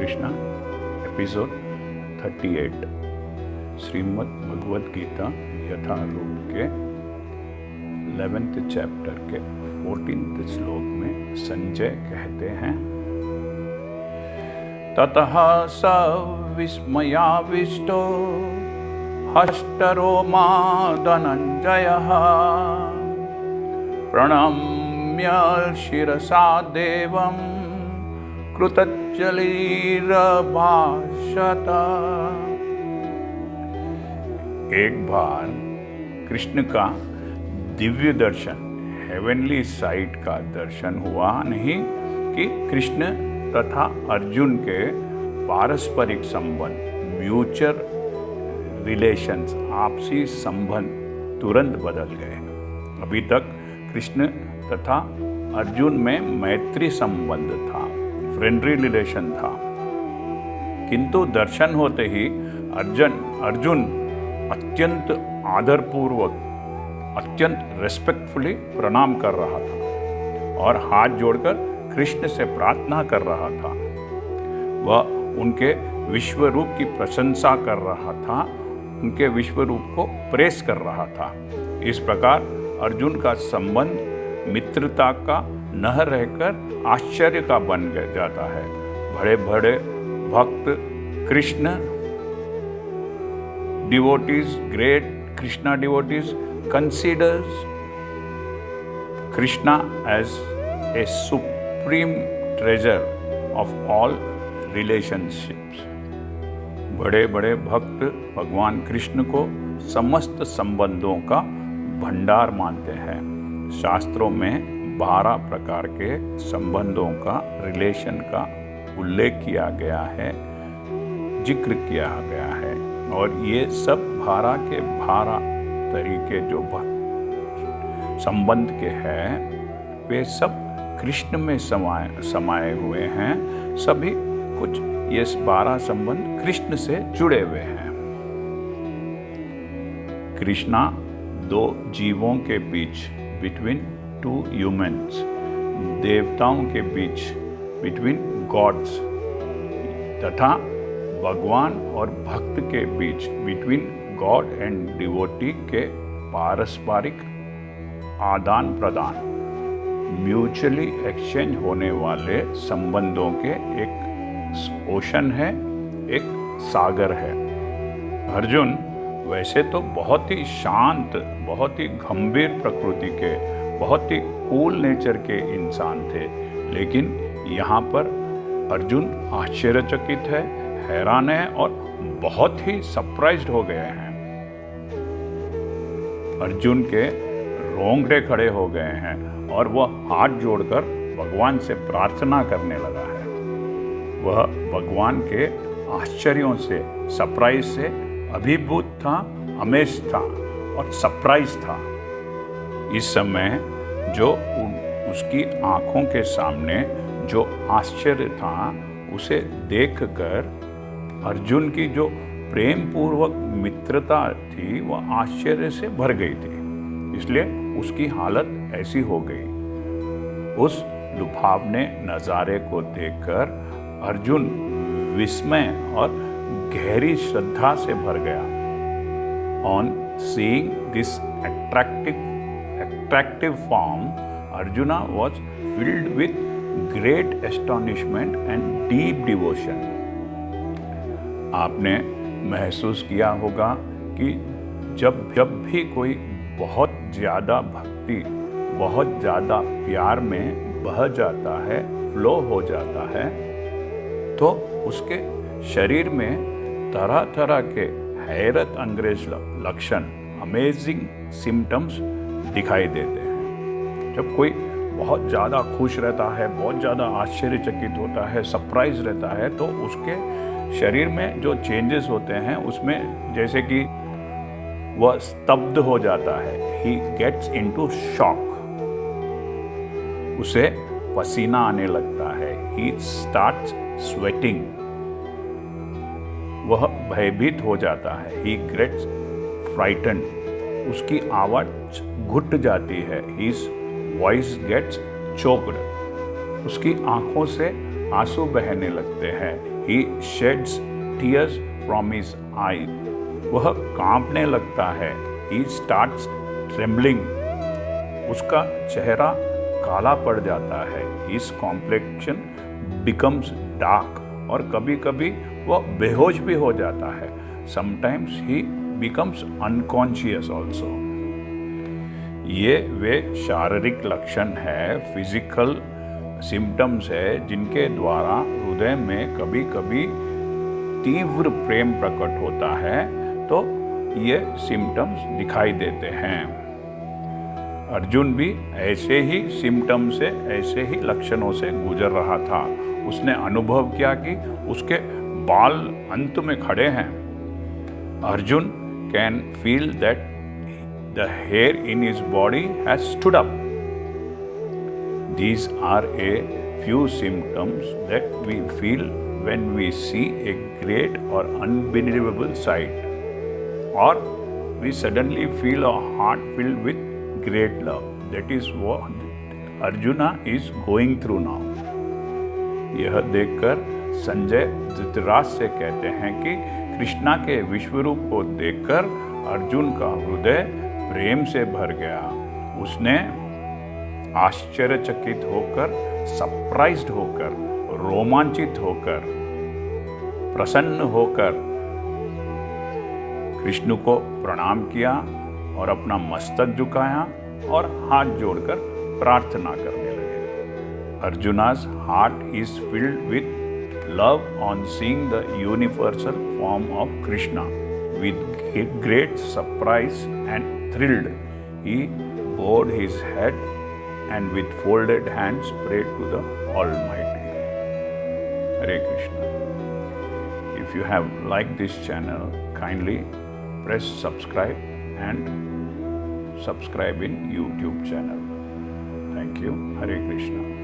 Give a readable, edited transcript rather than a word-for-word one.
Krishna episode 38 Shrimad Bhagavad Gita यथारूप के 11th chapter के 14th श्लोक में संजय कहते हैं, ततः स विस्मयाविष्टो हष्टरोमा धनञ्जयः प्रणम्य शिरसा देवं कृतज्जलिर्भाषत। एक बार कृष्ण का दिव्य दर्शन, हेवनली साइट का दर्शन हुआ नहीं कि कृष्ण तथा अर्जुन के पारस्परिक संबंध, म्यूचुअल रिलेशंस, आपसी संबंध तुरंत बदल गए। अभी तक कृष्ण तथा अर्जुन में मैत्री संबंध था, फ्रेंडली रिलेशन था, किंतु दर्शन होते ही अर्जुन अत्यंत आदरपूर्वक, अत्यंत रेस्पेक्टफुली प्रणाम कर रहा था और हाथ जोड़कर कृष्ण से प्रार्थना कर रहा था। वह उनके विश्व रूप की प्रशंसा कर रहा था, उनके विश्व रूप को प्रेस कर रहा था। इस प्रकार अर्जुन का संबंध मित्रता का न रहकर आश्चर्य का बन जाता है। बड़े बड़े भक्त Krishna devotees, great Krishna devotees considers Krishna as a supreme treasure of all relationships. बड़े बड़े भक्त भगवान कृष्ण को समस्त संबंधों का भंडार मानते हैं। शास्त्रों में 12 प्रकार के संबंधों का, रिलेशन का उल्लेख किया गया है, जिक्र किया गया है, और ये सब 12 के 12 तरीके जो संबंध के हैं वे सब कृष्ण में समाये हुए हैं। सभी कुछ ये 12 संबंध कृष्ण से जुड़े हुए हैं। कृष्णा दो जीवों के बीच, बिटवीन टू ह्यूमंस, देवताओं के बीच, बिटवीन गॉड्स, तथा भगवान और भक्त के बीच, बिटवीन गॉड एंड डिवोटी के पारस्परिक आदान प्रदान, म्यूचुअली एक्सचेंज होने वाले संबंधों के एक ओशन है, एक सागर है। अर्जुन वैसे तो बहुत ही शांत, बहुत ही गंभीर प्रकृति के, बहुत ही कूल नेचर के इंसान थे, लेकिन यहाँ पर अर्जुन आश्चर्यचकित है, हैरान है और बहुत ही सरप्राइज्ड हो गए हैं। अर्जुन के रोंगटे खड़े हो गए हैं और वह हाथ जोड़कर भगवान से प्रार्थना करने लगा है। वह भगवान के आश्चर्यों से, सरप्राइज से अभिभूत था, अमेज था और सरप्राइज था। इस समय जो उसकी आंखों के सामने जो आश्चर्य था, उसे देखकर अर्जुन की जो प्रेम पूर्वक मित्रता थी वह आश्चर्य से भर गई थी, इसलिए उसकी हालत ऐसी हो गई। उस लुभावने नज़ारे को देखकर अर्जुन विस्मय और गहरी श्रद्धा से भर गया। On seeing this attractive form, Arjuna was filled with great astonishment and deep devotion. आपने महसूस किया होगा कि जब भी कोई बहुत ज़्यादा भक्ति, बहुत ज़्यादा प्यार में बह जाता है, फ्लो हो जाता है, तो उसके शरीर में तरह तरह के हैरत अंग्रेज लक्षण, अमेजिंग सिम्टम्स दिखाई देते हैं। जब कोई बहुत ज़्यादा खुश रहता है, बहुत ज़्यादा आश्चर्यचकित होता है, सरप्राइज रहता है, तो उसके शरीर में जो चेंजेस होते हैं उसमें जैसे कि वह स्तब्ध हो जाता है, ही गेट्स इनटू शॉक, उसे पसीना आने लगता है, ही स्टार्ट्स स्वेटिंग, वह भयभीत हो जाता है, ही गेट्स फ्राइटन्ड, उसकी आवाज़ घुट जाती है, हिज वॉइस गेट्स चोक्ड, उसकी आंखों से आंसू बहने लगते हैं। He sheds tears from his eyes. वह कांपने लगता है। He starts trembling. उसका चेहरा काला पड़ जाता है। His complexion becomes dark. और कभी-कभी वह बेहोश भी हो जाता है। Sometimes he becomes unconscious also. ये वे शारीरिक लक्षण है, फिजिकल सिम्टम्स है, जिनके द्वारा हृदय में कभी कभी तीव्र प्रेम प्रकट होता है, तो ये सिम्टम्स दिखाई देते हैं। अर्जुन भी ऐसे ही सिम्टम से, ऐसे ही लक्षणों से गुजर रहा था। उसने अनुभव किया कि उसके बाल अंत में खड़े हैं। Arjun can feel that the hair in his body has stood up. These are a few symptoms that we feel when we see a great or unbelievable sight, or we suddenly feel a heart filled with great love. That is what Arjuna is going through now. यह देखकर संजय धृतराष्ट्र से कहते हैं कि कृष्णा के विश्वरूप को देखकर अर्जुन का हृदय प्रेम से भर गया। उसने आश्चर्यचकित होकर, सरप्राइज्ड होकर, रोमांचित होकर, प्रसन्न होकर कृष्ण को प्रणाम किया और अपना मस्तक झुकाया और हाथ जोड़कर प्रार्थना करने लगे। अर्जुना's heart is filled with love on seeing the universal form of Krishna. With great surprise and thrilled, he bowed his head and with folded hands prayed to the Almighty. Hare Krishna. If you have liked this channel, kindly press subscribe and subscribe in YouTube channel. Thank you. Hare Krishna.